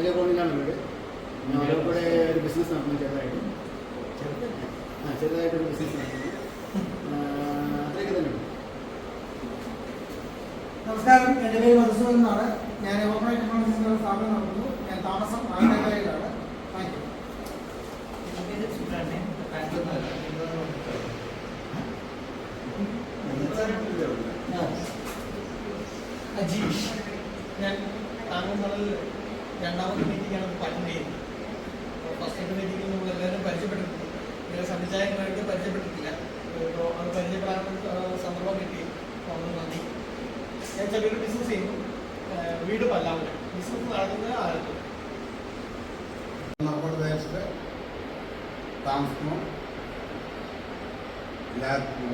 വലിയ കോളനിയിലാണ് വീട്. ഇവിടെ ഒരു ബിസിനസ് നടത്തുന്നു ചെറുതായിട്ടൊരു ബിസിനസ് നടത്തുന്നു. അത്രയൊക്കെ തന്നെ. നമസ്കാരം, എൻ്റെ പേര് മധുസൂദൻ എന്നാണ്. ഞാൻ ഓപ്പറേറ്റ് എക്കണോമിക്സ് എന്ന സ്ഥാപനം നടത്തുന്നു. ഞാൻ താമസം ആനന്ദകരയിലാണ്. Thank you. അജീഷ്. ഞാൻ താങ്ങുന്നതിൽ രണ്ടാമത്തെ മീറ്റിംഗാണ് അറ്റൻഡ് ചെയ്യുന്നത്. ഫസ്റ്റ് മീറ്റിംഗിൽ നമ്മൾ എല്ലാവരും പരിചയപ്പെട്ടിട്ടുണ്ട്. ഇങ്ങനെ സംവിധായകമായിട്ട് പരിചയപ്പെട്ടിട്ടില്ല. അത് പരിചയപ്പെടാനുള്ള സന്ദർഭം കിട്ടി. വളരെ നന്ദി. ഞാൻ ചെറിയൊരു ബിസിനസ് ചെയ്യുന്നു. വീട് പല്ലാമല ബിസിനസ് നടത്തുന്നത് ആരംഭിക്കും. നമ്മുടെ ദേശത്ത് താമസമോ എല്ലാവർക്കും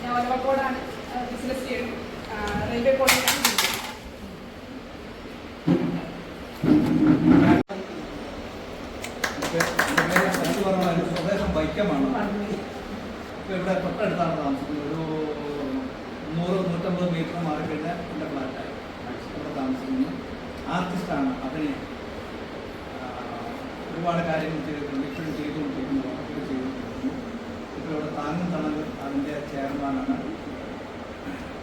ഞാൻ ഒലവക്കോടാണ് ബിസിനസ് ചെയ്യുന്നത്. റെയിൽവേ കോളേജിലാണ്. സ്വദേശം വൈക്കമാണ്. ഇപ്പോൾ ഇവിടെ തൊട്ടടുത്താണ് താമസിക്കുന്നത്. ഒരു 100-150 മീറ്റർ മാറിക്കഴിഞ്ഞാൽ എൻ്റെ ഫ്ലാറ്റായി ഇവിടെ താമസിക്കുന്നു. ആർട്ടിസ്റ്റാണ്, അഭിനയം. ഒരുപാട് കാര്യങ്ങൾ ചെയ്തിട്ടുണ്ട്. ഇപ്പോഴും ചെയ്തുകൊണ്ടിരിക്കുന്നു. ഇപ്പോൾ ചെയ്തുകൊണ്ടിരിക്കുന്നു. ഇപ്പോൾ ഇവിടെ താങ്ങും തണലും അതിൻ്റെ ചെയർമാനാണ്.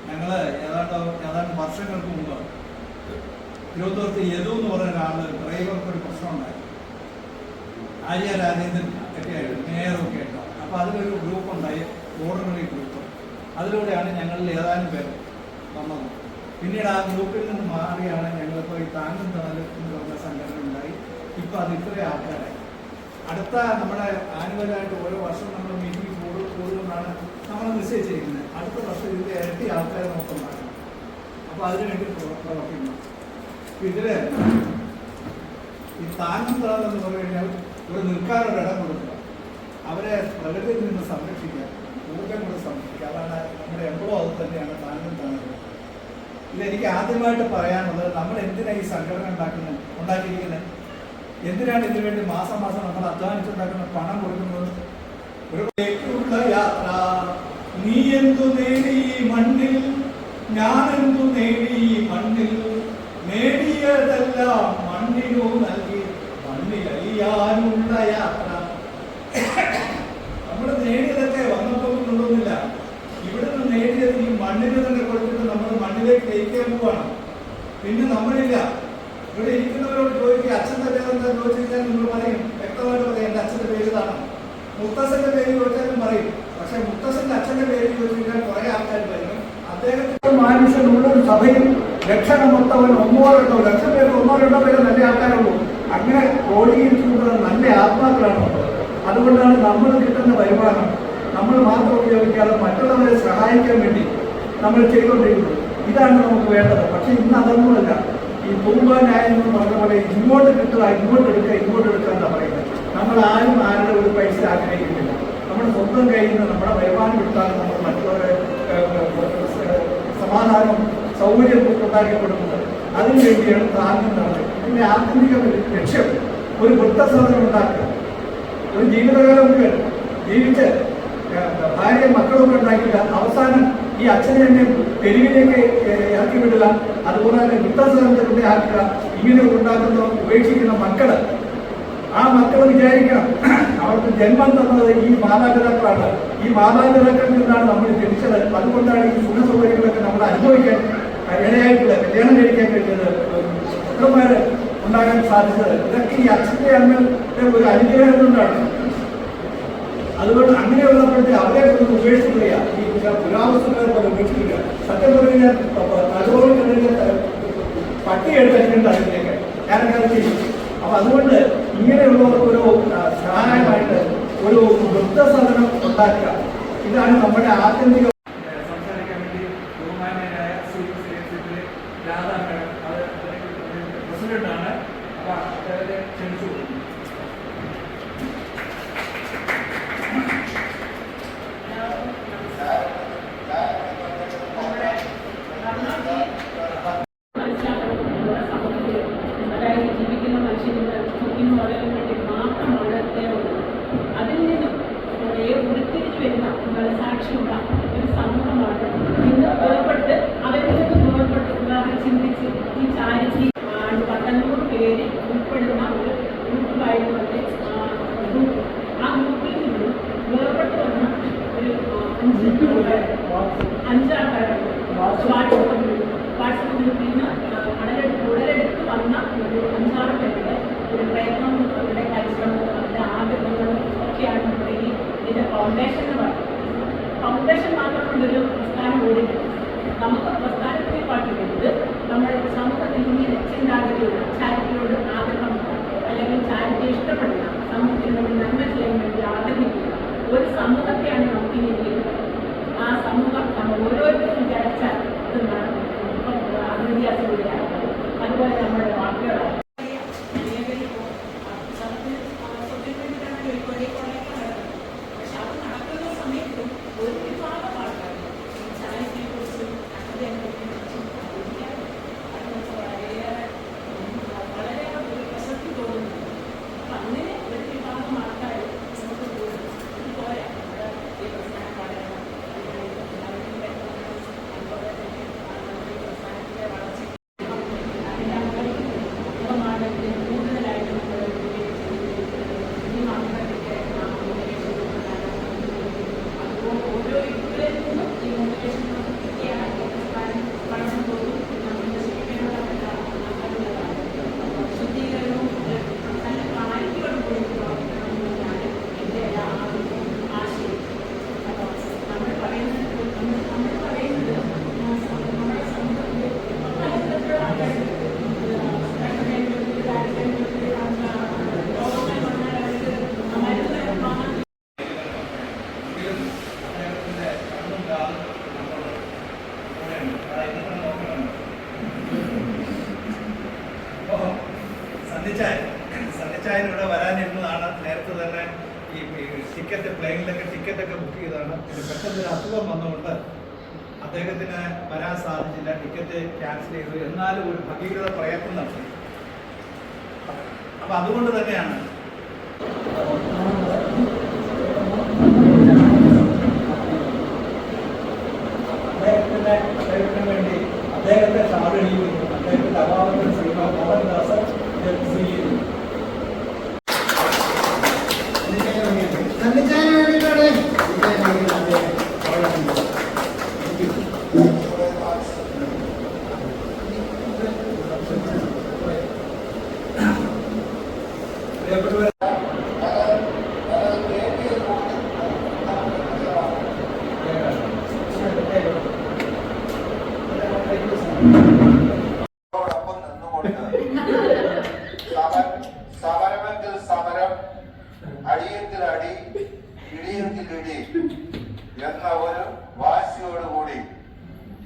ഞങ്ങൾ ഏതാണ്ട് വർഷങ്ങൾക്ക് മുമ്പ് തിരുവനന്തപുരത്ത് യദു എന്ന് പറയുന്ന ഒരാൾ ഡ്രൈവർക്കൊരു പ്രശ്നമുണ്ടായി. ആര്യ രാജേന്ദ്രൻ ഒക്കെ ആയിട്ട് മേയറൊക്കെ ആയിട്ട്. അപ്പോൾ അതിലൊരു ഗ്രൂപ്പുണ്ടായി, ഓർഡിനറി ഗ്രൂപ്പ്. അതിലൂടെയാണ് ഞങ്ങളിൽ ഏതാനും പേർ വന്നത്. പിന്നീട് ആ ഗ്രൂപ്പിൽ നിന്ന് മാറിയാണ് ഞങ്ങളിപ്പോൾ ഈ താങ്ങും തണലും എന്ന് പറഞ്ഞ സംഘടന ഉണ്ടായി. ഇപ്പോൾ അത് ഇത്രയും ആൾക്കാരായി. അടുത്ത നമ്മുടെ ആനുവലായിട്ട് ഓരോ വർഷം നമ്മൾ മീറ്റിംഗ് കൂടുമെന്നാണ് നമ്മൾ നിശ്ചയിച്ചിരിക്കുന്നത്. അടുത്ത വർഷം ഇതിൻ്റെ ഇരട്ടി ആൾക്കാരെ നമുക്ക് ഉണ്ടാക്കണം. അപ്പോൾ അതിനുവേണ്ടി പ്രവർത്തിക്കണം. ഇതിൽ ഈ താങ്ങും തണൽ എന്ന് പറഞ്ഞു കഴിഞ്ഞാൽ ഒരു നിൽക്കാനൊരിടം കൊടുക്കുക, അവരെ പ്രകൃതിയിൽ നിന്ന് സംരക്ഷിക്കുക, ഊർജ്ജം കൊണ്ട് സംരക്ഷിക്കുക. അതാണ് നമ്മുടെ എപ്പോഴും അത് തന്നെയാണ് താങ്ങും തണൽ. ഇതെനിക്ക് ആദ്യമായിട്ട് പറയാനുള്ളത്, നമ്മൾ എന്തിനാണ് ഈ സംഘടന ഉണ്ടാക്കിയിരിക്കുന്നത്? എന്തിനാണ് ഇതിനു വേണ്ടി മാസം മാസം നമ്മൾ അധ്വാനിച്ചുണ്ടാക്കുന്ന പണം കൊടുക്കുന്നത്? ഒരു യാത്ര. നീ എന്തു നേടി ഈ മണ്ണിൽ, ഞാനെന്തു നേടി ഈ മണ്ണിൽ, നേടിയതെല്ലാം മണ്ണിനു നൽകി മണ്ണിലറിയാനുള്ള യാത്ര. നമ്മൾ നേടിയതൊക്കെ വന്നപ്പോൾ കൊണ്ടൊന്നുമില്ല. ഇവിടുന്ന് നേടിയത് ഈ മണ്ണിന് തന്നെ കൊടുത്തിട്ട് നമ്മൾ മണ്ണിലേക്ക് ലയിക്കാൻ പോവാണ്. പിന്നെ നമ്മളില്ല. ഇവിടെ ഇരിക്കുന്നവരോട് ചോദിക്കുക, അച്ഛൻ്റെ പേരെന്താ ചോദിച്ചു കഴിഞ്ഞാൽ നിങ്ങൾ പറയും, വ്യക്തമായിട്ട് പറയും, എൻ്റെ അച്ഛൻ്റെ പേര് ഇതാണ്. മുത്തശ്ശൻ്റെ പേര് ചോദിച്ചാലും പറയും. പക്ഷെ മുത്തശ്ശൻ്റെ അച്ഛൻ്റെ പേര് ചോദിച്ചു കഴിഞ്ഞാൽ കുറെ ആൾക്കാർ പറയും. അദ്ദേഹത്തിന് മാനുഷ്യനുള്ളൊരു സഭയിൽ ലക്ഷണമൊത്തവൻ 1-2 ലക്ഷം പേര് 1-2 പേര് നല്ല ആൾക്കാരുള്ളൂ. അങ്ങനെ ക്രോഡീകരിച്ചുകൊണ്ടുള്ള നല്ല ആത്മാക്കളാണ്. അതുകൊണ്ടാണ് നമ്മൾ കിട്ടുന്ന വരുമാനം നമ്മൾ മാത്രം ഉപയോഗിക്കാതെ മറ്റുള്ളവരെ സഹായിക്കാൻ വേണ്ടി നമ്മൾ ചെയ്തുകൊണ്ടിരിക്കുന്നത്. ഇതാണ് നമുക്ക് വേണ്ടത്. പക്ഷെ ഇന്ന് അതൊന്നുമല്ല. ഈ തൂമ്പാനായം എന്ന് പറഞ്ഞ പോലെ ഇങ്ങോട്ട് കിട്ടുക, ഇങ്ങോട്ട് എടുക്കുക, ഇങ്ങോട്ട് എടുക്കുക എന്നാണ് പറയുന്നത്. നമ്മൾ ആരും ആരുടെ ഒരു പൈസ ആഗ്രഹിക്കുന്നില്ല. നമ്മുടെ സ്വന്തം കയ്യിൽ നിന്ന് നമ്മുടെ വരുമാനം എടുത്താലും നമ്മൾ മറ്റുള്ളവരെ സമാധാനം സൗകര്യം ഉണ്ടാക്കി കൊടുക്കുന്നത്. അതിനുവേണ്ടിയാണ് താങ്ങുന്നത്. പിന്നെ ആത്യന്തിക ലക്ഷ്യം ഒരു വൃദ്ധസദനം ഉണ്ടാക്കുക. ഒരു ജീവിതകാലം മുഴുവൻ ജീവിച്ച് ഭാര്യ മക്കളൊക്കെ ഉണ്ടാക്കില്ല. അവസാനം ഈ അച്ഛനെ തന്നെ തെരുവിലേക്ക് ഇറക്കി വിടുക, അതുപോലെ തന്നെ വൃദ്ധസദനത്തിലൂടെ ആക്കുക. ഇങ്ങനെ ഉണ്ടാക്കുന്ന ഉപേക്ഷിക്കുന്ന മക്കള്, ആ മക്കൾ വിചാരിക്കണം അവർക്ക് ജന്മം തന്നത് ഈ മാതാപിതാക്കളാണ്. ഈ മാതാപിതാക്കളിൽ നിന്നാണ് നമ്മൾ ജനിച്ചത്. അതുകൊണ്ടാണ് ഈ സുഖസൗകര്യങ്ങളൊക്കെ നമ്മൾ അനുഭവിക്കാൻ ഇടയായിട്ടുള്ളത്, കല്യാണം കഴിക്കാൻ പറ്റിയത്, പുത്രന്മാര് ഉണ്ടാകാൻ സാധിച്ചത്. ഇതൊക്കെ ഈ അച്ഛൻ്റെ അമ്മയുടെ ഒരു അനുഗ്രഹം കൊണ്ടാണ്. അതുകൊണ്ട് അങ്ങനെയുള്ളപ്പോഴത്തെ അവരെ കൊണ്ട് ഉപേക്ഷിക്കുക, ഈ പുരാവസ്തുക്കളെ പോലെ ഉപേക്ഷിക്കുക. സത്യം പറഞ്ഞു കഴിഞ്ഞാൽ നടുറോഡിൽ കഴിഞ്ഞാൽ പട്ടിയെടുത്തിട്ടുണ്ട് അതിലേക്ക് ഞാനങ്ങനെ ചെയ്യും. അപ്പൊ അതുകൊണ്ട് ഇങ്ങനെയുള്ളവർക്ക് ഒരു സഹായമായിട്ട് ഒരു വൃദ്ധസദനം ഉണ്ടാക്കുക. ഇതാണ് നമ്മുടെ ആത്യന്തിക. സംസാരിക്കാൻ വേണ്ടി ബഹുമാന്യനായ രാധാകരൻ, അത് പ്രസിഡന്റാണ്. അപ്പൊ അദ്ദേഹത്തെ ക്ഷണിച്ചു കൊടുക്കുന്നു. നിന്ന് ഉടലെടുത്ത് വന്ന ഒരു 5-6 പേരുടെ ഒരു പ്രയത്നം, അവരുടെ പരിശ്രമവും അവരുടെ ആഗ്രഹങ്ങളും ഒക്കെയാണ് നമ്മുടെ ഇതിൻ്റെ ഫൗണ്ടേഷൻ എന്ന് പറയുന്നത്. ഫൗണ്ടേഷൻ മാത്രം കൊണ്ടൊരു പ്രസ്ഥാനം ഓടില്ല. നമുക്ക് പ്രസ്ഥാനത്തിനെക്കാട്ടി വലുത് നമ്മുടെ സമൂഹത്തിൽ ഇങ്ങനെ ചിന്താഗതിയോട്, ചാരിറ്റിയോട് ആഗ്രഹമുണ്ട്, അല്ലെങ്കിൽ ചാരിറ്റി ഇഷ്ടപ്പെടുന്ന, സമൂഹത്തിൽ നമ്മൾ നന്മ ചെയ്യാൻ വേണ്ടി ആഗ്രഹിക്കുന്ന ഒരു സമൂഹത്തെയാണ് നമുക്കിനി നേരിടുന്നത്. ആ സമൂഹം നമ്മൾ ഓരോരുത്തരും വിചാരിച്ചാൽ അത് അഭിവൃദ്ധിയാക്കുകയാണ്. അതുപോലെ നമ്മുടെ വാക്കുകളാണ്. പക്ഷെ അത് നടക്കുന്ന സമയത്തും ഒരു വിഭാഗം ആൾക്കാർ ചാരിറ്റിയെ കുറിച്ചും വളരെയേറെ ഒരു പ്രസക്തി തോന്നുന്നു. അപ്പം അങ്ങനെ ഒരു വിഭാഗം ആൾക്കാർ നമുക്ക് പോരാ നമ്മുടെ ഈ പ്രസ്ഥാനം വളരണം, അതുപോലെ തന്നെ ഈ പ്രസ്ഥാനത്തിൻ്റെ വളർച്ച അതിൻ്റെ അംഗമാണെങ്കിൽ കൂടുതലായിട്ട് നമ്മൾ ഈ മക്കളൊക്കെ അതുപോലെ ഓരോ വ്യക്തികളിൽ നിന്നും ഈ മോട്ടിവേഷൻ കിട്ടിയാണ് ഈ പ്രസ്ഥാനം വളർന്നു പോകും. നമ്മൾ നശിപ്പിക്കേണ്ടതല്ല, നല്ലതാണ്. ശുദ്ധീകരണവും നല്ല കാണിക്കുകളും കൊടുക്കുന്നതാണ് എൻ്റെ ആശയം. അപ്പോൾ നമ്മൾ പറയുന്നത് നമ്മുടെ സമൂഹത്തിൽ പലതരത്തിലുള്ള ആൾക്കാർ സണ്ണിച്ചായനിവിടെ വരാനിരുന്നതാണ്. നേരത്തെ തന്നെ ഈ ടിക്കറ്റ്, പ്ലെയിനിലൊക്കെ ടിക്കറ്റൊക്കെ ബുക്ക് ചെയ്തതാണ്. പെട്ടെന്ന് ഒരു അസുഖം വന്നുകൊണ്ട് അദ്ദേഹത്തിന് വരാൻ സാധിച്ചില്ല, ടിക്കറ്റ് ക്യാൻസൽ ചെയ്തു. എന്നാലും ഒരു ഭഗീരഥ പ്രയത്നം നടത്തി. അപ്പം അതുകൊണ്ട് തന്നെയാണ് അദ്ദേഹത്തിന് വേണ്ടി അദ്ദേഹത്തെ ഷാളിടിക്കുന്നു. അദ്ദേഹത്തിന്റെ അഭാവത്തിൽ ശ്രീമാൻ മോഹൻദാസ് ചെയ്തു. സണ്ണിച്ചായന് വേണ്ടിയിട്ടാണ് സമരമെങ്കിൽ സമരം, അടിയെങ്കിൽ അടി, ഇടിയെങ്കിൽ ഇടി എന്ന ഒരു വാശിയോടുകൂടി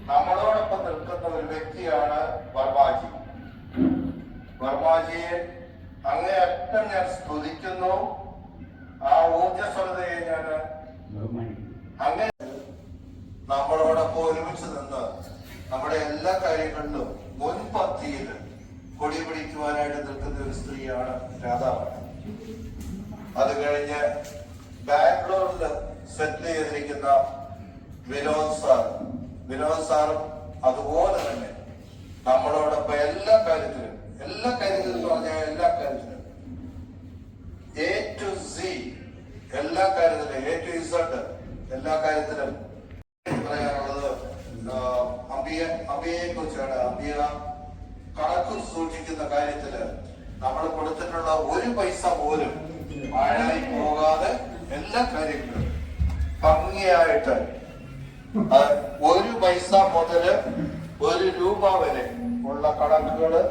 നമ്മളോടൊപ്പം നിൽക്കുന്ന ഒരു വ്യക്തിയാണ് വർമാജി. വർമാജിയെ അങ്ങേയറ്റം ഞാൻ സ്തുതിക്കുന്നു. ആ ഊർജ്ജസ്വലതയെ ഞാൻ അങ്ങനെ നമ്മളോടൊപ്പം ഒരുമിച്ച് നിന്ന് നമ്മുടെ എല്ലാ കാര്യങ്ങളിലും മുൻപന്തിയിൽ കൊടി പിടിക്കുവാനായിട്ട് നിൽക്കുന്ന ഒരു സ്ത്രീയാണ് രാധാമണി. അത് കഴിഞ്ഞ് ബാംഗ്ലൂരിൽ സെറ്റിൽ ചെയ്തിരിക്കുന്ന വിനോദ് സാറും അതുപോലെ തന്നെ നമ്മളോടൊപ്പം എല്ലാ കാര്യത്തിലും എന്ന് പറഞ്ഞാൽ എല്ലാ കാര്യത്തിലും A to Z എല്ലാ കാര്യത്തിലും A to Z എല്ലാ കാര്യത്തിലും പറയാനുള്ളത് അമ്പിയെ കുറിച്ചാണ്. അമ്പിയ കണക്ക് സൂക്ഷിക്കുന്ന കാര്യത്തില് നമ്മൾ കൊടുത്തിട്ടുള്ള ഒരു പൈസ പോലും പാഴായി പോകാതെ എല്ലാ കാര്യങ്ങളും ഭംഗിയായിട്ട് ഒരു പൈസ മുതല് 1 രൂപ വരെ ഉള്ള കണക്കുകള്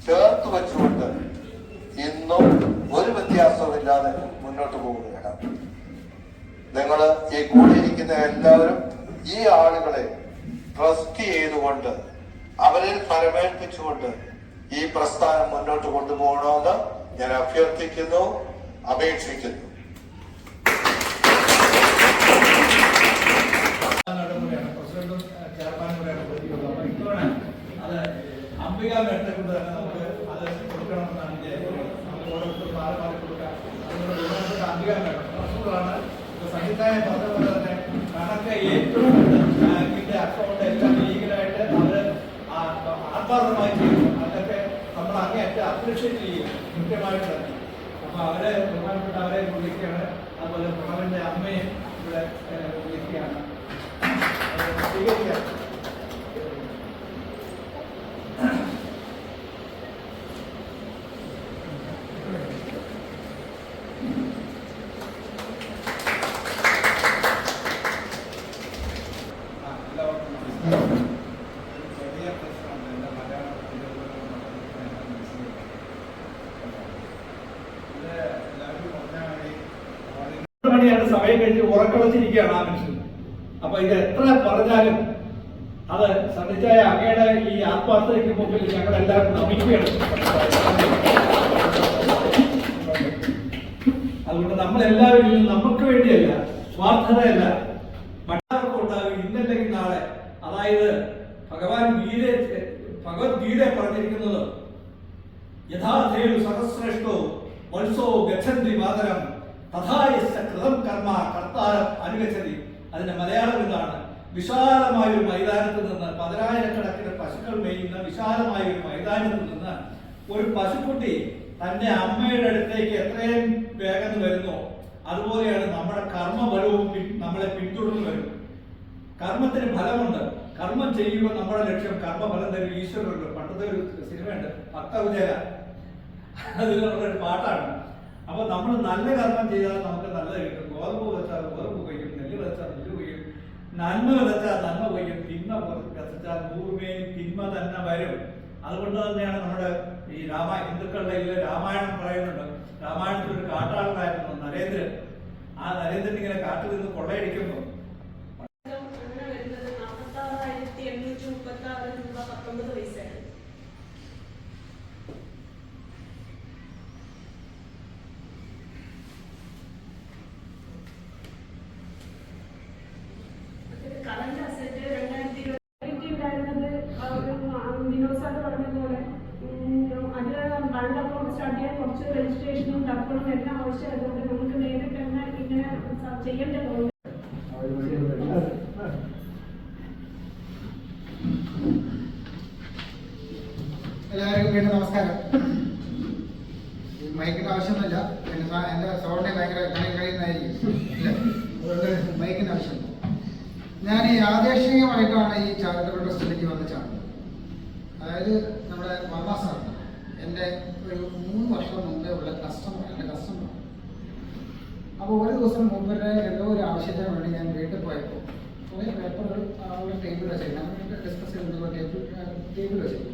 ചേർത്ത് വെച്ചുകൊണ്ട് ഇന്നും ഒരു വ്യത്യാസവുമില്ലാതെ മുന്നോട്ട് പോവുകയാണ്. നിങ്ങൾ ഈ കൂടിയിരിക്കുന്ന എല്ലാവരും ഈ ആളുകളെ ട്രസ്റ്റ് ചെയ്തുകൊണ്ട് അവരിൽ ഫലമേൽപ്പിച്ചുകൊണ്ട് ഈ പ്രസ്ഥാനം മുന്നോട്ട് കൊണ്ടുപോകണമെന്ന് ഞാൻ അഭ്യർത്ഥിക്കുന്നു, അപേക്ഷിക്കുന്നു. പ്രസിഡന്റും ചെയർമാനും കൂടെയാണ് കൊടുക്കുന്നത്. അപ്പൊ ഇത്തവണ അത് അംബിക മേട്ട കൊണ്ട് തന്നെ നമുക്ക് അത് കൊടുക്കണമെന്നാണ് നമുക്ക് ഓരോരുത്തർ മാറി മാറി കൊടുക്കാം. അതുകൊണ്ട് ബഹുമാനപ്പെട്ട അംബിക മേട്ട പ്രശ്നങ്ങളാണ് സംവിധാനം പറഞ്ഞതുപോലെ തന്നെ കണക്ക് ഏറ്റവും ബാങ്കിന്റെ അക്കൗണ്ട് എല്ലാം ലീഗലായിട്ട് അവര് ആത്മാർത്ഥമായി ചെയ്യുന്നു. അതൊക്കെ നമ്മൾ അങ്ങേയറ്റം അപ്രീഷിയേറ്റ് ചെയ്യും കൃത്യമായിട്ട് തന്നെ. അപ്പൊ അവരെ ബഹുമാനപ്പെട്ട അവരെ വിളിക്കുകയാണ്. അതുപോലെ പ്രണവിന്റെ അമ്മയും ഇവിടെ വിളിക്കുകയാണ്. സ്വീകരിക്കാം. ചെറിയ പ്രശ്നമുണ്ട് എൻ്റെ മലയാളം ഇത് എല്ലാവരും പറഞ്ഞാൽ മണിയാണ് സമയം കഴിഞ്ഞ് ഉറക്കളച്ചിരിക്കുകയാണ് ആ മനുഷ്യൻ. അപ്പൊ ഇത് എത്ര പറഞ്ഞാലും അത് സന്നിച്ചായ അങ്ങയുടെ ഈ ആത്മാർത്ഥതയ്ക്ക് മുമ്പിൽ ഞങ്ങളെല്ലാവരും നമിക്കുകയാണ്. അതുകൊണ്ട് നമ്മളെല്ലാവരും നമുക്ക് വേണ്ടിയല്ല, സ്വാർത്ഥതയല്ല, മറ്റാർക്കും ഉണ്ടാകും ഇന്നല്ലെങ്കിൽ നാളെ. അതായത് ഭഗവത്ഗീത പറഞ്ഞിരിക്കുന്നത് യഥാർത്ഥേരു സഹസ്രേഷ്ഠോ വത്സോ ഗച്ഛന്തി മാതരം തഥായസ്യ കൃതം കർമ്മ കർത്താരം അനുഗച്ഛതി. അതിന്റെ മലയാളം ഇതാണ്: വിശാലമായ ഒരു മൈതാനത്ത് നിന്ന്, 10,000 പശുക്കൾ മേയുന്ന വിശാലമായ ഒരു മൈതാനത്ത് നിന്ന് ഒരു പശുക്കുട്ടി തന്റെ അമ്മയുടെ അടുത്തേക്ക് എത്രയും വേഗം വരുന്നോ അതുപോലെയാണ് നമ്മുടെ കർമ്മഫലവും നമ്മളെ പിന്തുടർന്ന് വരും. കർമ്മത്തിന് ഫലമുണ്ട്. കർമ്മം ചെയ്യുമ്പോൾ നമ്മുടെ ലക്ഷ്യം കർമ്മഫലം തരും ഈശ്വരനുണ്ട്. പണ്ടത്തെ ഒരു സിനിമയുണ്ട്, ഭക്തവിജയ, അതിലുള്ള ഒരു പാട്ടാണ്. അപ്പൊ നമ്മൾ നല്ല കർമ്മം ചെയ്താൽ നമുക്ക് നല്ലത് കിട്ടും. ഗോതമ്പ് വെച്ചാൽ ഗോതമ്പ് കൊയ്യും, നെല്ല് വെച്ചാൽ നെല്ല് കൊയ്യും, നന്മ വിതച്ചാൽ നന്മ കൊയ്യും, തിന്മ വിതച്ചാൽ 100 മേനി തിന്മ തന്നെ വരും. അതുകൊണ്ട് തന്നെയാണ് നമ്മുടെ ഈ ഹിന്ദുക്കളുടെ ഇതിൽ രാമായണം പറയുന്നുണ്ട്. രാമായണത്തിൽ ഒരു കാട്ടാളനായിരുന്നു നരേന്ദ്രൻ. ആ നരേന്ദ്രൻ ഇങ്ങനെ കാട്ടിൽ നിന്ന് കൊള്ളയടിക്കുമ്പോൾ വരുന്നത് 46,836 രൂപ 19 പൈസയാണ്. കറണ്ട് അസറ്റ് 2020 ഉണ്ടായിരുന്നത് വിനോദ് സാർ പറഞ്ഞതുപോലെ അത് കറണ്ട് അക്കൗണ്ട് സ്റ്റാർട്ട് ചെയ്യാൻ കുറച്ച് രജിസ്ട്രേഷനും തർപ്പണവും എല്ലാം ആവശ്യമായതുകൊണ്ട് നമുക്ക് നേരിട്ട് തന്നെ ഇങ്ങനെ ചെയ്യേണ്ടതുണ്ട്. എല്ലാവർക്കും വീണ്ടും നമസ്കാരം. മൈക്കിന്റെ ആവശ്യമൊന്നുമില്ല. എൻ്റെ സൗണ്ടിനെ ഭയങ്കര കഴിയുന്നതായിരിക്കും അല്ലേ? അതുകൊണ്ട് മൈക്കിന്റെ ആവശ്യമില്ല. ഞാൻ ഈ ആദേശികമായിട്ടാണ് ഈ ചാരിറ്റബിൾ ട്രസ്റ്റിലേക്ക് വന്ന് ചാടുന്നത്. അതായത് നമ്മുടെ വർമ്മ സാർ എൻ്റെ ഒരു 3 വർഷം മുമ്പേ ഉള്ള എൻ്റെ കസ്റ്റമറാണ്. അപ്പോൾ ഒരു ദിവസം മുമ്പേ എന്തോ ഒരു ആവശ്യത്തിന് വേണ്ടി ഞാൻ വീട്ടിൽ പോയപ്പോൾ കുറേ പേപ്പറുകൾ അവരുടെ ടേബിൾ വെച്ചേക്കും, ഡിസ്കസ് ചെയ്തിട്ടുള്ള ടേബിൾ വെച്ചേക്കും.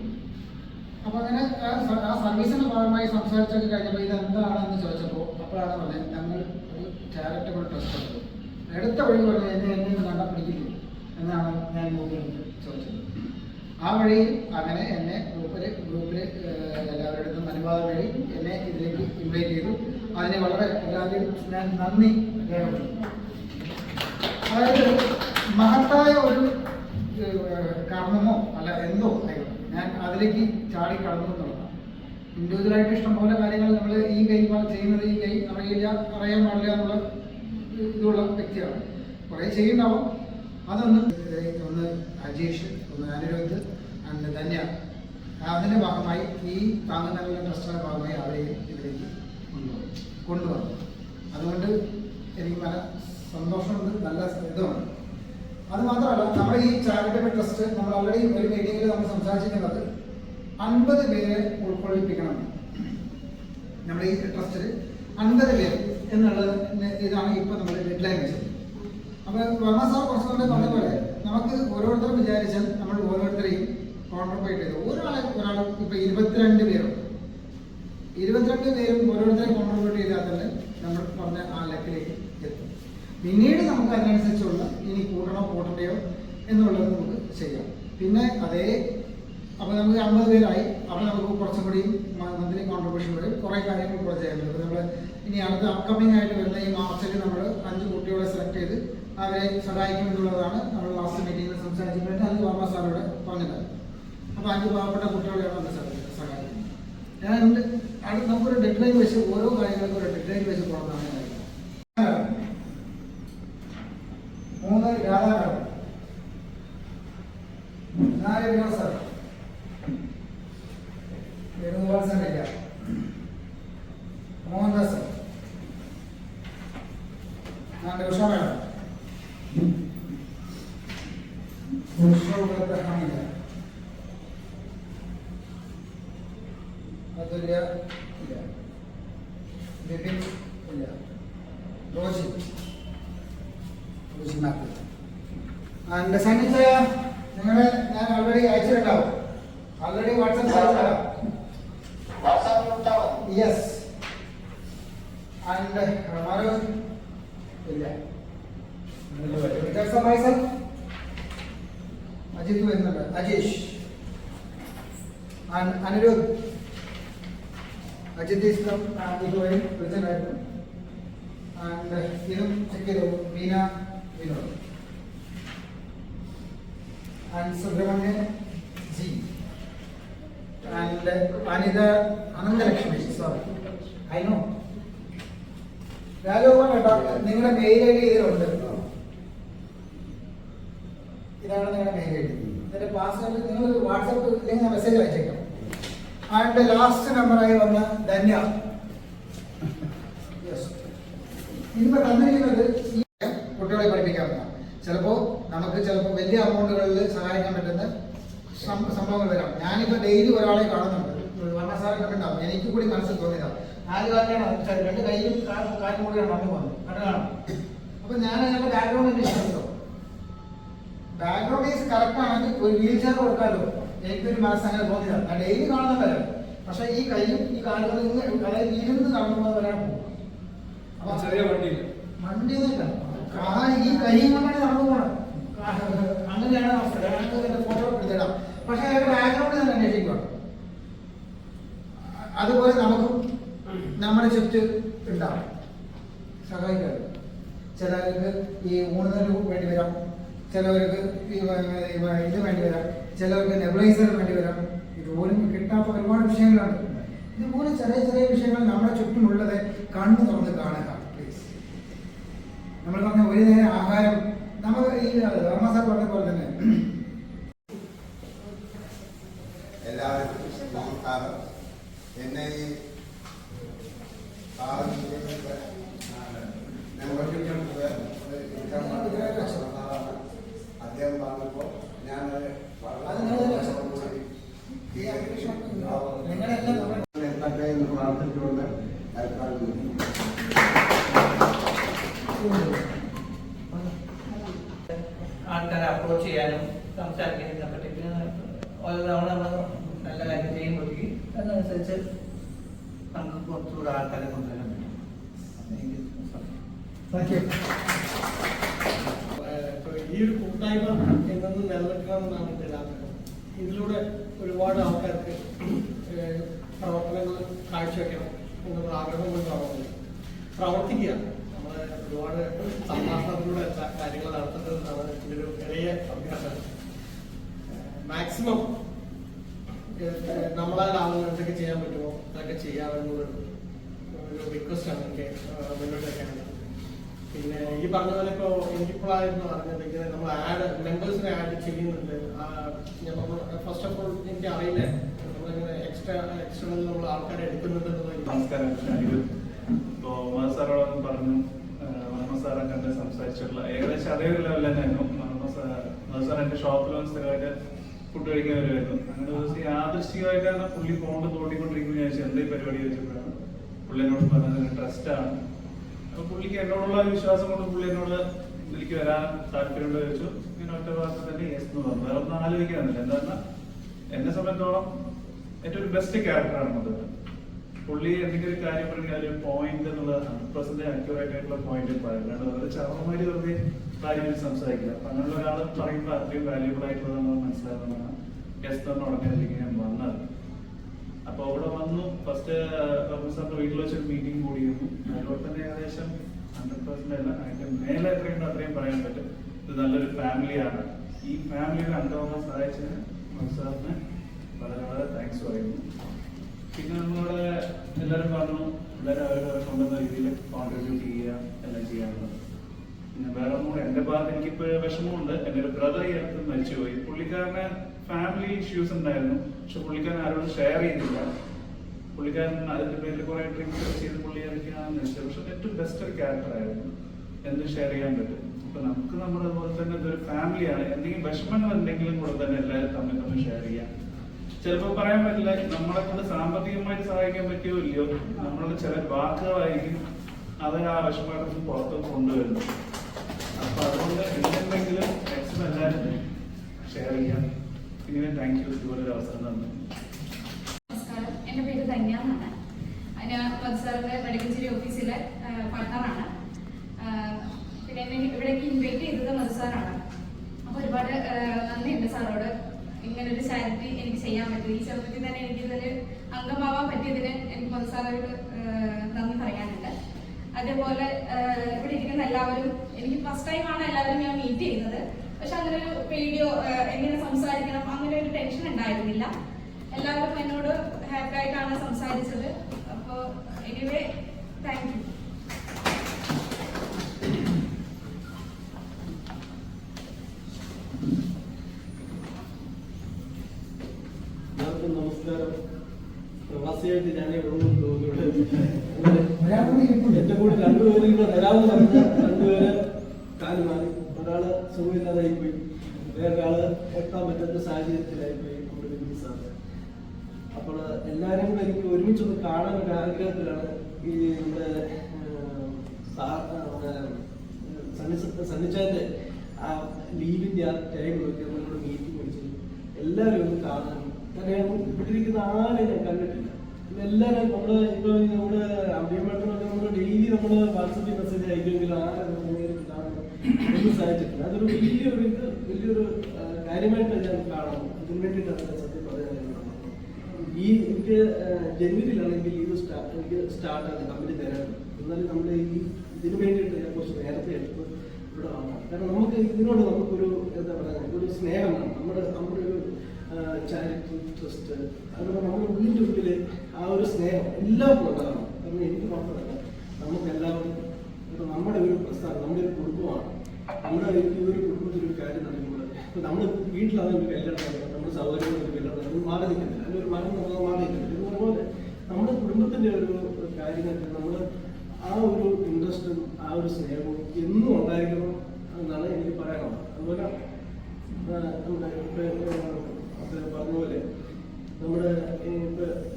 അപ്പോൾ അങ്ങനെ ആ സർവീസിൻ്റെ ഭാഗമായി സംസാരിച്ചൊക്കെ കഴിഞ്ഞപ്പോൾ ഇതെന്താണെന്ന് ചോദിച്ചപ്പോൾ അപ്പോഴാണ് പറഞ്ഞത് ഞങ്ങൾ ഒരു ചാരിറ്റബിൾ ട്രസ്റ്റ് ഉണ്ട്. എടുത്ത വഴി പറഞ്ഞ് എന്നെ കണ്ടുപിടിക്കില്ല എന്നാണ് ഞാൻ ഗ്രൂപ്പിൽ ചോദിച്ചത്. ആ വഴിയിൽ അങ്ങനെ എന്നെ ഗ്രൂപ്പിൽ എല്ലാവരുടെ അടുത്തും അനുവാദം വഴി എന്നെ ഇതിലേക്ക് ഇൻവൈറ്റ് ചെയ്തു. അതിനെ വളരെ എല്ലാവരും ഞാൻ നന്ദി രേഖപ്പെടുത്തുന്നു. അതായത് മഹത്തായ ഒരു കർമ്മമോ അല്ല എന്തോ ആയിക്കോട്ടെ, ഞാൻ അതിലേക്ക് ചാടി കടന്നു എന്നുള്ളതാണ്. ഇൻഡിവിജ്വലായിട്ട് ഇഷ്ടംപോലെ കാര്യങ്ങൾ നമ്മൾ ഈ കൈ ചെയ്യുന്നത് ഈ കൈ അറിയാൻ പാടില്ല എന്നുള്ള ഇതുള്ള വ്യക്തിയാണ്. കുറേ ചെയ്യുന്നുണ്ടാവും. ഒന്ന് അജീഷ്, ഒന്ന് അനിരുദ്ധ്, ആൻഡ് ധന്യ. അതിൻ്റെ ഭാഗമായി ഈ താങ്ങുന്നല്ല ട്രസ്റ്റിൻ്റെ ഭാഗമായി അവരെ ഇതിലേക്ക് കൊണ്ടുവന്നു. അതുകൊണ്ട് എനിക്ക് നല്ല സന്തോഷമുണ്ട്, നല്ല ഇതുമാണ്. അത് മാത്രമല്ല, നമ്മുടെ ഈ ചാരിറ്റബിൾ ട്രസ്റ്റ് നമ്മൾ ഓൾറെഡി ഒരു മീറ്റിങ്ങിൽ നമ്മൾ സംസാരിച്ചിരിക്കുന്നത് 50 പേരെ ഉൾക്കൊള്ളിപ്പിക്കണം. നമ്മുടെ ഈ ട്രസ്റ്റിൽ 50 പേര് എന്നുള്ളത് ഇതാണ് ഇപ്പോൾ നമ്മൾ ഡെഡ് ലൈൻ വെച്ചത്. അപ്പോൾ വർമ്മ സാർ കുറച്ച് മുമ്പേ പറഞ്ഞ പോലെ നമുക്ക് ഓരോരുത്തരും വിചാരിച്ചാൽ നമ്മൾ ഓരോരുത്തരെയും കോൺട്രിബ്യൂട്ട് ചെയ്തു. ഒരാൾ ഇപ്പോൾ 22 പേരും 22 പേരും ഓരോരുത്തരെയും കോൺട്രിബ്യൂട്ട് ചെയ്താൽ തന്നെ നമ്മൾ പറഞ്ഞ ആ ലക്കിലേക്ക് എത്തും. പിന്നീട് നമുക്ക് അതിനനുസരിച്ചുള്ള ഇനി കൂട്ടണോ കൂട്ടണ്ടയോ എന്നുള്ളത് നമുക്ക് ചെയ്യാം. പിന്നെ അതേ അപ്പോൾ നമുക്ക് 50 പേരായി. അപ്പോൾ നമുക്ക് കുറച്ചും കൂടി മന്ത്ലി കോൺട്രിബ്യൂഷൻ വരും. കുറേ കാര്യങ്ങൾ കൂടെ ചെയ്യാൻ പറ്റും. നമ്മൾ ഇനി അടുത്ത അപ്കമിങ് ആയിട്ട് വരുന്ന ഈ മാർച്ചിൽ നമ്മൾ 5 കുട്ടികളെ സെലക്ട് ചെയ്ത് അവരെ സഹായിക്കും എന്നുള്ളതാണ് നമ്മൾ ലാസ്റ്റ് മീറ്റിംഗിൽ സംസാരിച്ചിട്ടുണ്ട്. അത് വർമ്മ സാറോട് പറഞ്ഞിട്ടുണ്ട്. അപ്പോൾ 5 പാവപ്പെട്ട കുട്ടികളെയാണ് നമ്മൾ സഹായിക്കുന്നത്. നമുക്കൊരു ഡെഡ് ലൈൻ വെച്ച് ഓരോ കാര്യങ്ങൾക്കും ഒരു ഡെഡ് ലൈൻ വെച്ച് പോകുന്നതാണ് കാര്യം. 3 രാധാകൃഷ്ണൻ, 4 വിനോദ് സാർ, വേണുഗോപാൽ സാറില്ല, മോഹൻദാസ് സാർ, 4 ഉഷ മേഡം, ഹമീദ, അതുല്യ ഇല്ല, ബിപിൻ ഇല്ല, റോജി മാത്യു, ആൻഡ് സന്നിധായ നിങ്ങളെ ഞാൻ ഓൾറെഡി അയച്ചിട്ടുണ്ടാവും. ഓൾറെഡി വാട്സാപ്പ് അയച്ചിട്ടുണ്ടാവും. യെസ്. ആൻഡ് മാറു ഇല്ല. That's myself. അജിത് വരുന്നുണ്ട്. Ajeesh and Anirudh. Ajith is come ഇതുവരെ പ്രസന്റ് ആയിരുന്നു. ആൻഡ് ഇതും ചെക്ക് ചെയ്തു. Meena Vinod and Subramanian ji and Anitha Ananthalakshmi. Sorry, I know. Rajagopal കേട്ടോ, നിങ്ങളുടെ മെയിൽ ഐ ഡി ഇതിലുണ്ട്. ഇതാണ് നിങ്ങളുടെ മെയിൽ ഐ ഡി. ഇതിന്റെ പാസ്വേഡ് നിങ്ങൾ വാട്സാപ്പ് ഇല്ലെങ്കിൽ ഞാൻ മെസ്സേജ് അയച്ചേക്കാം. ആൻഡ് ലാസ്റ്റ് നമ്പറായി വന്ന ധന്യ. ഇനിയിപ്പോൾ തന്നിരിക്കുന്നത് ഈ കുട്ടികളെ പഠിപ്പിക്കാവുന്ന ചിലപ്പോൾ വലിയ അമൗണ്ടുകളിൽ സഹായിക്കാൻ പറ്റുന്ന സംഭവങ്ങൾ വരാം. ഞാനിപ്പോൾ ഡെയിലി ഒരാളെ കാണുന്നുണ്ട്. വർണ്ണ സാറെ കണ്ടിട്ടുണ്ടാവും. എനിക്ക് കൂടി മനസ്സിൽ തോന്നിയതാണ്. 4 കാലിലാണ് 2 കൈയും കാലും കൂടിയാണ് വന്നു പോകുന്നത്. കണ്ടു കാണാം. അപ്പൊ ഞാൻ അതിന്റെ ബാക്ക്ഗ്രൗണ്ട് അന്വേഷിച്ചോ. ബാക്ക്ഗ്രൗണ്ട് ഈസ് കറക്റ്റ് ആണെങ്കിൽ ഒരു വീൽ ചെയർ കൊടുക്കാമല്ലോ. എനിക്കൊരു മനസ്സ് അങ്ങനെ തോന്നിയതാണ്. ഞാൻ ഡെയിലി കാണുന്നുണ്ടല്ലോ. പക്ഷെ ഈ കൈയും ഈ കാലുകളും അതായത് ഇരുന്ന് കടന്നു വരാൻ പോകും. അപ്പൊ ചെറിയ വണ്ടിയില്ല, വണ്ടി ഈ കൈയും കൊണ്ടാണ് നടന്നു പോകണം. അങ്ങനെയാണ് അവസ്ഥ. ഫോട്ടോ എടുത്തിടാം. പക്ഷെ അയാളുടെ ബാക്ക്ഗ്രൗണ്ട് ഞാൻ അന്വേഷിക്കണം. അതുപോലെ നമുക്കും നമ്മുടെ ചുറ്റ് ഉണ്ടാവും സഹായിക്കാറ്. ചിലർക്ക് ഈ ഊണുന്നതിന് വേണ്ടി വരാം, ചിലവർക്ക് ഇത് വേണ്ടി വരാം, ചിലവർക്ക് നെബുലൈസർ വേണ്ടി വരാം. ഇതുപോലും കിട്ടാത്ത ഒരുപാട് വിഷയങ്ങളുണ്ട്. ഇതുപോലെ ചെറിയ വിഷയങ്ങൾ നമ്മുടെ ചുറ്റുമുള്ളത് കണ്ണു തുറന്ന് കാണുക പ്ലീസ്. നമ്മൾ പറഞ്ഞ ഒരു നേരം ആഹാരം നമ്മൾ ഈ വർമ്മ സാർ പറഞ്ഞ പോലെ തന്നെ എല്ലാവർക്കും നമസ്കാരം. എന്നെ ഈ അദ്ദേഹം പറഞ്ഞപ്പോൾ ഞാൻ എന്തൊക്കെ എന്ന് പ്രാർത്ഥിച്ചുകൊണ്ട് ആൾക്കാരെ അപ്രോച്ച് ചെയ്യാനും സംസാരിക്കാനും പറ്റി ഓരോ തവണ നമ്മൾ നല്ല കാര്യം ചെയ്യുമ്പോഴേക്ക് അതിനനുസരിച്ച് നമുക്ക് കുറച്ചുകൂടെ ആൾക്കാരെ കൊണ്ടുവരാൻ പറ്റും. ഈ ഒരു കൂട്ടായ്മ എന്നും നിലനിൽക്കണമെന്നാണ് എൻ്റെ ആഗ്രഹം. ഇതിലൂടെ ഒരുപാട് ആൾക്കാർക്ക് പ്രവർത്തനങ്ങൾ കാഴ്ചവെക്കണം എന്നുള്ള ആഗ്രഹം കൊണ്ടാണ് പ്രവർത്തിക്കുക. നമ്മൾ ഒരുപാട് സംഭാഷണത്തിലൂടെ കാര്യങ്ങൾ നടത്തുന്നതെന്നാണ് എൻ്റെ ഒരു വലിയ അഭ്യാസം. മാക്സിമം നമ്മളാലാവുന്ന എന്തൊക്കെ ചെയ്യാൻ പറ്റുമോ അതൊക്കെ ചെയ്യാമെന്നുള്ളൊരു റിക്വസ്റ്റാണ് എനിക്ക് മുന്നോട്ട് വെക്കാനുള്ളത്. പിന്നെ ഈ പറഞ്ഞ പോലെ ഇപ്പോൾ എനിക്കിപ്പോഴായിരുന്നു അറിഞ്ഞിട്ടുണ്ടെങ്കിൽ നമ്മൾ മെമ്പേഴ്സിനെ ആഡ് ചെയ്യുന്നുണ്ട്. ഞാൻ ഫസ്റ്റ് ഓഫ് ഓൾ എനിക്ക് അറിയില്ല നമ്മളിങ്ങനെ എക്സ്റ്റേണൽ നമ്മൾ ആൾക്കാരെ എടുക്കുന്നുണ്ടെന്നുള്ളത്. നമസ്കാരം. ഇപ്പോൾ സാറോടൊന്നും പറഞ്ഞു, മനോഹർ സാറെ കണ്ട് സംസാരിച്ചിട്ടുള്ള ഏകദേശം അതേ ഒരു ലെവലിൽ തന്നെയായിരുന്നു. മനോഹർ സാർ എൻ്റെ ഷോപ്പിൽ വന്ന് സ്ഥിരമായിട്ട് ഫുഡ് കഴിക്കാൻ വരുമായിരുന്നു. അങ്ങനെ ദിവസം യാദൃശ്ചികമായിട്ടാണ് പുള്ളി ഫോണിൽ തോണ്ടിക്കൊണ്ടിരിക്കുന്നത്. ചോദിച്ചാൽ എന്താ പരിപാടി ചോദിച്ചപ്പോഴാണ് പുള്ളി എന്നോട് പറഞ്ഞത് ട്രസ്റ്റാണ്. അപ്പൊ പുള്ളിക്ക് എന്നോടുള്ള വിശ്വാസം കൊണ്ട് പുള്ളി എന്നോട് ഇതിലേക്ക് വരാൻ താല്പര്യമുണ്ടോ ചോദിച്ചു. ഇങ്ങനെ ഒറ്റ ഭാഗത്ത് തന്നെ യെസ് എന്ന് പറഞ്ഞു. വേറെ ഒന്നും ആലോചിക്കാനില്ല. എന്താ എന്നെ സംബന്ധിച്ചോളം ഏറ്റവും ഒരു ബെസ്റ്റ് ക്യാരക്ടറാണ് അത്. പുള്ളി എന്തെങ്കിലും ഒരു കാര്യം പറഞ്ഞാൽ ഒരു പോയിന്റ് എന്നുള്ള 100% അക്യൂറേറ്റ് ആയിട്ടുള്ള പോയിന്റ് പറയും. അല്ലാണ്ട് വളരെ ചർമ്മമാരി വെറുതെ കാര്യങ്ങൾ സംസാരിക്കില്ല. അപ്പൊ അങ്ങനെയുള്ള ഒരാൾ പറയുമ്പോൾ അത്രയും വാല്യൂബിൾ ആയിട്ടുള്ളതെന്ന് മനസ്സിലാകുന്നതാണ് യെസ് തന്നെ ഉടനെയല്ലെങ്കിൽ ഞാൻ വന്നത്. അപ്പൊ അവിടെ വന്നു. ഫസ്റ്റ് സാറിന്റെ വീട്ടിൽ വെച്ചൊരു മീറ്റിംഗ് കൂടിയിരുന്നു. അതുപോലെ തന്നെ ഏകദേശം 100% അല്ല, അതിന്റെ മേലെ എത്രയുണ്ടോ അത്രയും പറയാൻ പറ്റും. ഇത് നല്ലൊരു ഫാമിലിയാണ്. ഈ ഫാമിലിയുടെ അംഗങ്ങളെ സഹായിച്ചതിന് സാറിന് വളരെ വളരെ താങ്ക്സ് പറയുന്നു. പിന്നെ നമ്മളിവിടെ എല്ലാവരും പറഞ്ഞു എല്ലാവരും അവരവരെ കൊണ്ടുവന്ന രീതിയിൽ കോൺട്രിബ്യൂട്ട് ചെയ്യുക എല്ലാം ചെയ്യാനുള്ളത്. പിന്നെ വേറെ ഒന്നും കൂടെ എൻ്റെ ഭാഗത്ത് എനിക്കിപ്പോൾ വിഷമമുണ്ട്. എൻ്റെ ഒരു ബ്രദർ ഈ അടുത്ത് മരിച്ചുപോയി. പുള്ളിക്കാരന് ഫാമിലി ഇഷ്യൂസ് ഉണ്ടായിരുന്നു. പക്ഷെ പുള്ളിക്കാരൻ ആരോടും ഷെയർ ചെയ്തില്ല. പുള്ളിക്കാരൻ അതിന്റെ പേരിൽ കുറെ ഡ്രിങ്ക്സ് ചെയ്ത് പുള്ളി അതൊക്കെയാണ് മരിച്ചത്. പക്ഷെ ഏറ്റവും ബെസ്റ്റ് ഒരു ക്യാരക്ടർ ആയിരുന്നു. എന്തും ഷെയർ ചെയ്യാൻ പറ്റും. അപ്പൊ നമുക്ക് നമ്മുടെ അതുപോലെ തന്നെ ഇതൊരു ഫാമിലിയാണ്. എന്തെങ്കിലും വിഷമങ്ങൾ എന്തെങ്കിലും കൂടെ തന്നെ എല്ലാവരും തമ്മിൽ ഷെയർ ചെയ്യാം. ചിലപ്പോൾ പറയാൻ പറ്റില്ല നമ്മളെ കൊണ്ട് സാമ്പത്തികമായിട്ട് സഹായിക്കാൻ പറ്റിയോ ഇല്ലയോ. നമ്മളുടെ ചില വാക്കുകളായിരിക്കും അവർ ആ വിഷമത്തിൽ പുറത്ത് കൊണ്ടുവരുന്നത്. അപ്പൊ അതുകൊണ്ട് എന്തെങ്കിലും മാക്സിമം എല്ലാവരും ഷെയർ കഴിയാം. ഇങ്ങനെ താങ്ക് യു ഇതുപോലൊരു അവസരം തന്നു. നമസ്കാരം, എൻ്റെ പേര് ധന്യ എന്നാണ്. ഞാൻ മധുസാറിൻ്റെ മെഡിക്കൽ ഓഫീസിലെ പാർട്ണറാണ്. പിന്നെ എന്നെ ഇവിടേക്ക് ഇൻവൈറ്റ് ചെയ്തത് മധുസാറാണ്. അപ്പോൾ ഒരുപാട് നന്ദിയുണ്ട് സാറോട്. ഇങ്ങനൊരു ചാരിറ്റി എനിക്ക് ചെയ്യാൻ പറ്റും. ഈ ചെറുപ്പത്തിൽ തന്നെ എനിക്കിതിൽ അംഗമാവാൻ പറ്റിയതിന് എനിക്ക് മധുസാറോട് നന്ദി പറയാനുണ്ട്. അതേപോലെ ഇവിടെ ഇരിക്കുന്ന എല്ലാവരും, എനിക്ക് ഫസ്റ്റ് ടൈമാണ് എല്ലാവരും ഞാൻ മീറ്റ് ചെയ്യുന്നത്. പക്ഷെ അങ്ങനെ ഒരു പേടിയോ എങ്ങനെ സംസാരിക്കണം അങ്ങനെ ഒരു ടെൻഷൻ ഉണ്ടായിരുന്നില്ല. എല്ലാവരും എന്നോട് ഹാപ്പി ആയിട്ടാണ് സംസാരിച്ചത്. അപ്പോൾ എനിവേ താങ്ക് യു. എല്ലാവർക്കും നമസ്കാരം. പ്രവാസിയായിട്ട് ഞാൻ എവിടെ തോന്നിവിടെ എന്റെ കൂടെ രണ്ടുപേരും ഇവിടെ വരാമെന്ന് പറഞ്ഞ രണ്ടുപേര് കാല് മാറി. ഒരാള് സുഖമില്ലാതായി പോയി, വേറൊരാള് എത്താൻ പറ്റാത്ത സാഹചര്യത്തിലായിപ്പോയി നമ്മുടെ ബിന്ദു സാറ്. അപ്പോൾ എല്ലാവരും കൂടെ എനിക്ക് ഒരുമിച്ചൊന്ന് കാണാൻ ഒരു ആഗ്രഹത്തിലാണ് ഈ നമ്മുടെ സണ്ണിച്ചാന്റെ ആ ലീവിന്റെ ആ ടൈം നോക്കി നമ്മളിവിടെ മീറ്റിംഗ് വിളിച്ചത് എല്ലാവരും ഒന്ന് കാണാനും. കാരണം ഇവിടെ ഇരിക്കുന്ന ആരെയും ഞാൻ കണ്ടിട്ടില്ല. എല്ലാവരും നമ്മള് ഇപ്പൊ നമ്മുടെ അഭിമാനത്തിനൊക്കെ നമ്മള് ഡെയിലി നമ്മള് വാട്സപ്പിൽ മെസ്സേജ് അയക്കുമെങ്കിലും ആരും നേരിട്ട് കാണുന്നു ഒന്നും സാധിച്ചിട്ടില്ല. അതൊരു വലിയൊരു കാര്യമായിട്ട് ഞാൻ കാണുന്നു. അതിന് വേണ്ടിയിട്ടാണ് ഞാൻ സത്യം പറയാൻ. ഈ എനിക്ക് ജനുവരിയിലാണെങ്കിൽ ഇത് എനിക്ക് സ്റ്റാർട്ടാണ് കമ്പനി തരാറ്. എന്നാലും നമ്മുടെ ഈ ഇതിനു വേണ്ടിയിട്ട് ഞാൻ കുറച്ച് നേരത്തെ എടുത്ത് ഇവിടെ വാങ്ങാം. കാരണം നമുക്ക് ഇതിനോട് നമുക്കൊരു എന്താ പറയുക ഒരു സ്നേഹം വേണം. നമ്മുടെ ഒരു ചാരിറ്റി ട്രസ്റ്റ് അതുപോലെ നമ്മുടെ ഉള്ളിൻ്റെ ഉള്ളിൽ ആ ഒരു സ്നേഹം എല്ലാവർക്കും ഉണ്ടാകണം. കാരണം എനിക്ക് മാത്രമല്ല നമുക്കെല്ലാവർക്കും ഇപ്പം നമ്മുടെ ഒരു പ്രസ്ഥാനം നമ്മുടെ ഒരു കുടുംബമാണ്. നമ്മുടെ ഈ ഒരു കുടുംബത്തിൽ ഒരു കാര്യം നടക്കുമ്പോൾ ഇപ്പം നമ്മൾ വീട്ടിലാണ് ഒരു കല്യാണം നടക്കുന്നത്, നമ്മുടെ സൗകര്യങ്ങൾ ഒരു കല്യാണം നടക്കുന്നത് മാറി നിൽക്കുന്നില്ല, അതിൻ്റെ ഒരു മരണം നമ്മൾ മാറി നിൽക്കുന്നില്ല. അതുപോലെ നമ്മുടെ കുടുംബത്തിൻ്റെ ഒരു കാര്യങ്ങൾക്ക് നമ്മൾ ആ ഒരു ഇൻട്രസ്റ്റും ആ ഒരു സ്നേഹവും എന്നും ഉണ്ടായിരിക്കണം എന്നാണ് എനിക്ക് പറയാനുള്ളത്. അതുപോലെ നമ്മുടെ പറഞ്ഞ പോലെ നമ്മുടെ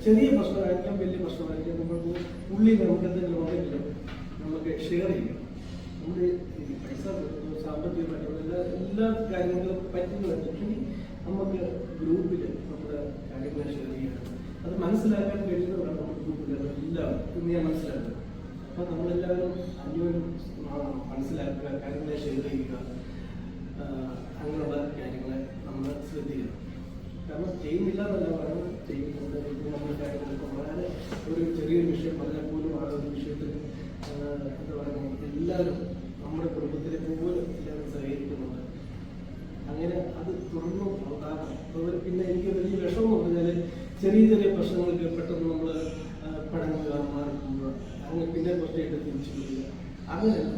ചെറിയ പ്രശ്നമായിരിക്കാം വലിയ പ്രശ്നമായിരിക്കാം നമുക്ക് ഉള്ളിൽ നമുക്ക് എന്തെങ്കിലും ഉണ്ടെങ്കിലും നമുക്ക് ഷെയർ ചെയ്യും. നമ്മുടെ പൈസ സാമ്പത്തികമായിട്ടുള്ള എല്ലാ കാര്യങ്ങളും പറ്റുന്നതല്ലെങ്കിൽ നമുക്ക് ഗ്രൂപ്പിൽ നമ്മുടെ കാര്യങ്ങൾ ഷെയർ ചെയ്യണം. അത് മനസ്സിലാക്കാൻ കഴിയുന്നതാണ് നമ്മുടെ ഗ്രൂപ്പിൽ എല്ലാവരും ഞാൻ മനസ്സിലാക്കുക. അപ്പം നമ്മളെല്ലാവരും അന്യോന്യം മനസ്സിലാക്കുക, കാര്യങ്ങളെ ഷെയർ ചെയ്യുക, അങ്ങനെയുള്ള കാര്യങ്ങളെ നമ്മൾ ശ്രദ്ധിക്കണം. കാരണം ചെയ്യുന്നില്ല എന്നല്ല പറയുന്നത്, ചെയ്യുന്നുണ്ട്. ഇത് നമ്മുടെ കാര്യങ്ങളൊക്കെ വളരെ ഒരു ചെറിയൊരു വിഷയം പറഞ്ഞാൽ പോലും ആ ഒരു വിഷയത്തിൽ എന്താ പറയുക എല്ലാവരും നമ്മുടെ കുടുംബത്തിലെ പോലും എല്ലാവരും സഹകരിക്കുന്നുണ്ട്. അങ്ങനെ അത് തുറന്നു ഉണ്ടാകണം. അതുപോലെ പിന്നെ എനിക്ക് വലിയ വിഷമം എന്ന് പറഞ്ഞാൽ ചെറിയ പ്രശ്നങ്ങൾക്ക് പെട്ടെന്ന് നമ്മൾ പടങ്ങുക, മാറിക്കുക, അങ്ങനെ പിന്നെ കുറച്ചായിട്ട് തിരിച്ചു വരിക. അങ്ങനെയല്ല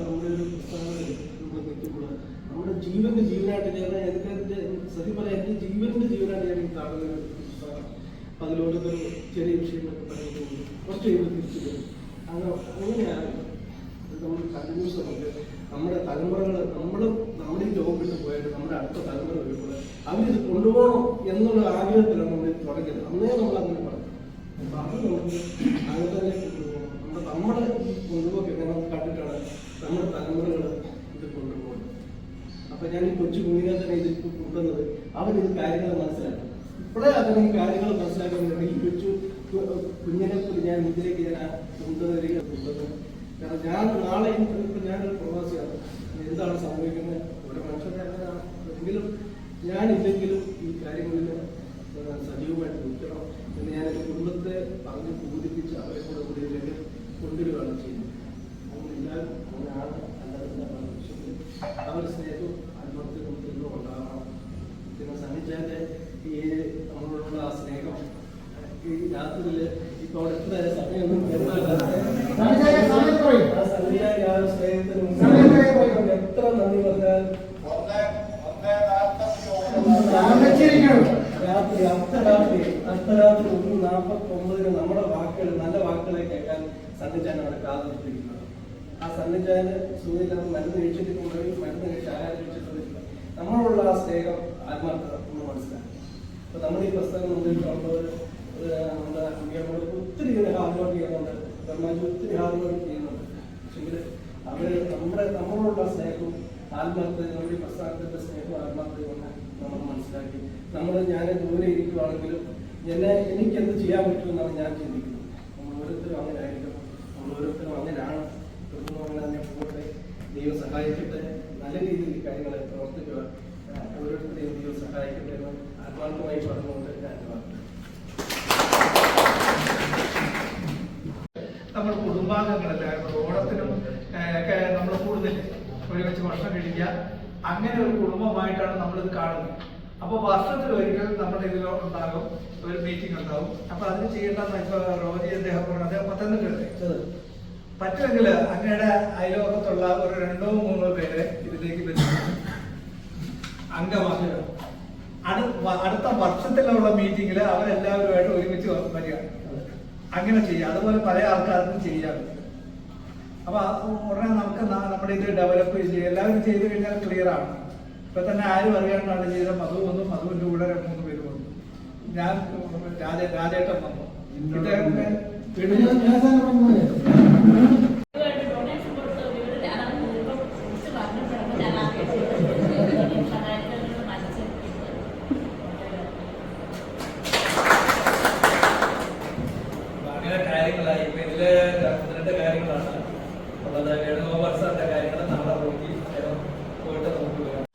നമ്മുടെ ഒരു പ്രസ്ഥാനത്തിൽ നമ്മൾ നിൽക്കുമ്പോൾ നമ്മുടെ ജീവനായിട്ട് ഞാൻ എനിക്ക് സത്യം പറയാം എൻ്റെ ജീവനായിട്ട് ഞാൻ കാണുന്ന ഒരു പ്രസ്ഥാനം. അപ്പം അതിലോട്ടൊരു ചെറിയ വിഷയങ്ങളൊക്കെ പറയുന്നത് കുറച്ച് കഴിയുമ്പോൾ തിരിച്ചു വരും. അങ്ങനെയാണ് നമ്മൾ കണ്ടിന്യൂസ് നമുക്ക് നമ്മുടെ തലമുറകൾ നമ്മുടെ ഈ ലോകം വിട്ട് പോയിട്ട് നമ്മുടെ അടുത്ത തലമുറ വരുമ്പോൾ അവരിത് കൊണ്ടുപോകണം എന്നുള്ള ആഗ്രഹത്തിലാണ് നമ്മൾ തുടങ്ങിയത്. അന്നേ നമ്മൾ അങ്ങനെ പറഞ്ഞു. അപ്പം അത് നമുക്ക് അങ്ങനെ തന്നെ കൊണ്ടുപോകണം. നമ്മുടെ കൊണ്ടുപോകി നമുക്ക് കണ്ടിട്ടാണ് നമ്മുടെ തലമുറകൾ ഇത് കൊണ്ടുപോകുന്നത്. അപ്പം ഞാൻ ഈ കൊച്ചു കുഞ്ഞിനെ തന്നെ ഇത് കൊണ്ടുവന്നത് അവരിത് കാര്യങ്ങൾ മനസ്സിലാക്കും. ഇപ്പോഴേ അങ്ങനെ ഈ കാര്യങ്ങൾ മനസ്സിലാക്കുന്നുണ്ടെങ്കിൽ ഈ കൊച്ചു കുഞ്ഞിനെ പോലും ഞാൻ ഇതിലേക്ക് ഞാൻ കൊണ്ടുവന്നത്. കാരണം ഞാൻ നാളെ ഇപ്പം ഞാനൊരു പ്രവാസിയാണ്. എന്താണ് സംഭവിക്കുന്നത് ഒരു മനുഷ്യനെ എങ്കിലും ഞാനില്ലെങ്കിലും ഈ കാര്യങ്ങളിൽ സജീവമായിട്ട് നിൽക്കണം എന്ന് ഞാൻ എൻ്റെ കുടുംബത്തെ പറഞ്ഞ് ബോധിപ്പിച്ച് അവരെ കൂടെ ഇതിലേക്ക് കൊണ്ടുവരികയാണ് ചെയ്യുന്നത്. അങ്ങനെ എല്ലാവരും അങ്ങനെയാണ്. അല്ലാതെ വിഷയത്തിൽ ആ ഒരു സ്നേഹവും ആത്മഹത്യ നമുക്ക് ഇന്നും ഉണ്ടാകണം. പിന്നെ സണ്ണിച്ചാൻ്റെ ഈ നമ്മളോടുള്ള ആ സ്നേഹം ഈ രാത്രിയിൽ ഇപ്പോൾ അവിടെ എത്ര സമയമൊന്നും എത്ര നന്ദി പറഞ്ഞാൽ അർദ്ധരാത്രി 1:49 നമ്മുടെ വാക്കുകൾ നല്ല വാക്കുകളെ കേൾക്കാൻ സണ്ണിച്ചാൻ അവിടെ കാത്തിരിക്കുന്നത്. ആ സണ്ണിച്ചാന് സുഖമില്ലാതെ മരുന്ന് കഴിച്ചിട്ട് കൊണ്ടുപോയി മരുന്ന് കഴിച്ച് ആഹാരം കഴിച്ചിട്ടില്ല. നമ്മളോടുള്ള ആ സ്നേഹം ആത്മാർത്ഥത നമ്മൾ മനസ്സിലാക്കി. അപ്പൊ നമ്മൾ ഈ പ്രസ്ഥാനം മുന്നിട്ടുള്ളവർ നമ്മുടെ അമ്മയോട് ഒത്തിരി ഹാർഡ് വർക്ക് ചെയ്യുന്നുണ്ട്, ബ്രഹ്മാജി ഒത്തിരി ഹാർഡ് വർക്ക് ചെയ്യുന്നുണ്ട്. പക്ഷെങ്കിൽ അവര് നമ്മളോടുള്ള സ്നേഹവും ആത്മാർത്ഥത നമ്മുടെ ഈ പ്രസ്ഥാനത്തിന്റെ സ്നേഹം ആത്മാർത്ഥത കൊണ്ട് നമ്മൾ മനസ്സിലാക്കി ഞാൻ ദൂരെ ഇരിക്കുവാണെങ്കിലും എനിക്ക് എന്ത് ചെയ്യാൻ പറ്റുമെന്നാണ് ഞാൻ ചിന്തിക്കുന്നത്. നമ്മൾ ഓരോരുത്തരും അങ്ങനെ ആയിരിക്കണം, നമ്മൾ ഓരോരുത്തരും അങ്ങനെയാണ്. തുടർന്ന് അങ്ങനെ തന്നെ പോകട്ടെ. ദൈവം സഹായിക്കട്ടെ, നല്ല രീതിയിൽ കാര്യങ്ങളെ പ്രവർത്തിക്കുക. ഓരോരുത്തരെയും ദൈവം സഹായിക്കട്ടെ എന്ന് ആത്മാർത്ഥമായി പറഞ്ഞുകൊണ്ട് ഞാൻ പറഞ്ഞു. നമ്മൾ കുടുംബാംഗങ്ങളല്ലായിരുന്നു ഓണത്തിനും ഒക്കെ നമ്മൾ കൂടുതൽ ഒരുമിച്ച് ഭക്ഷണം കഴിക്കുക, അങ്ങനെ ഒരു കുടുംബമായിട്ടാണ് നമ്മളിത് കാണുന്നത്. അപ്പോൾ വർഷത്തിൽ ഒരിക്കൽ നമ്മുടെ ഇതിലുണ്ടാകും ഒരു മീറ്റിംഗ് ഉണ്ടാകും. അപ്പൊ അതിന് ചെയ്യേണ്ടെന്ന് ഇപ്പൊ റോജി അദ്ദേഹം പറഞ്ഞു, അദ്ദേഹം പത്തനംതിട്ട പറ്റുമെങ്കിൽ അങ്ങയുടെ അയലോകത്തുള്ള ഒരു 2-3 പേര് ഇതിലേക്ക് വരുന്നു അംഗമാക്കുക. അടുത്ത വർഷത്തിലുള്ള മീറ്റിംഗിൽ അവരെല്ലാവരുമായിട്ട് ഒരുമിച്ച് വരിക, അങ്ങനെ ചെയ്യുക. അതുപോലെ പല ആൾക്കാർക്കും ചെയ്യാൻ പറ്റും. അപ്പൊ ഉടനെ നമുക്ക് നമ്മുടെ ഇത് ഡെവലപ്പ് ചെയ്യുക. എല്ലാവരും ചെയ്ത് കഴിഞ്ഞാൽ ക്ലിയർ ആണ്. ഇപ്പൊ തന്നെ ആരും അറിയാണ്ടാണ് ചെയ്ത മധു വന്നു, മധുവിന്റെ കൂടെ 3 പേര് വന്നു, ഞാൻ രാജേട്ടൻ വന്നു. ഡൊണേഷൻ കൊടുത്ത വീട് ഞാനത് കുറിച്ച് പറഞ്ഞപ്പോഴാണ് ഞാൻ ആദ്യം സഹായിക്കുന്നത് മനസ്സിലാക്കിയത്. അങ്ങനെ കാര്യങ്ങളായി. ഇപ്പൊ ഇതില് 2 കാര്യങ്ങളാണ് ഉള്ളത്. വേണുഗോപാൽ സാറിന്റെ കാര്യങ്ങൾ നാളെ പോയിട്ട് നോക്കുക.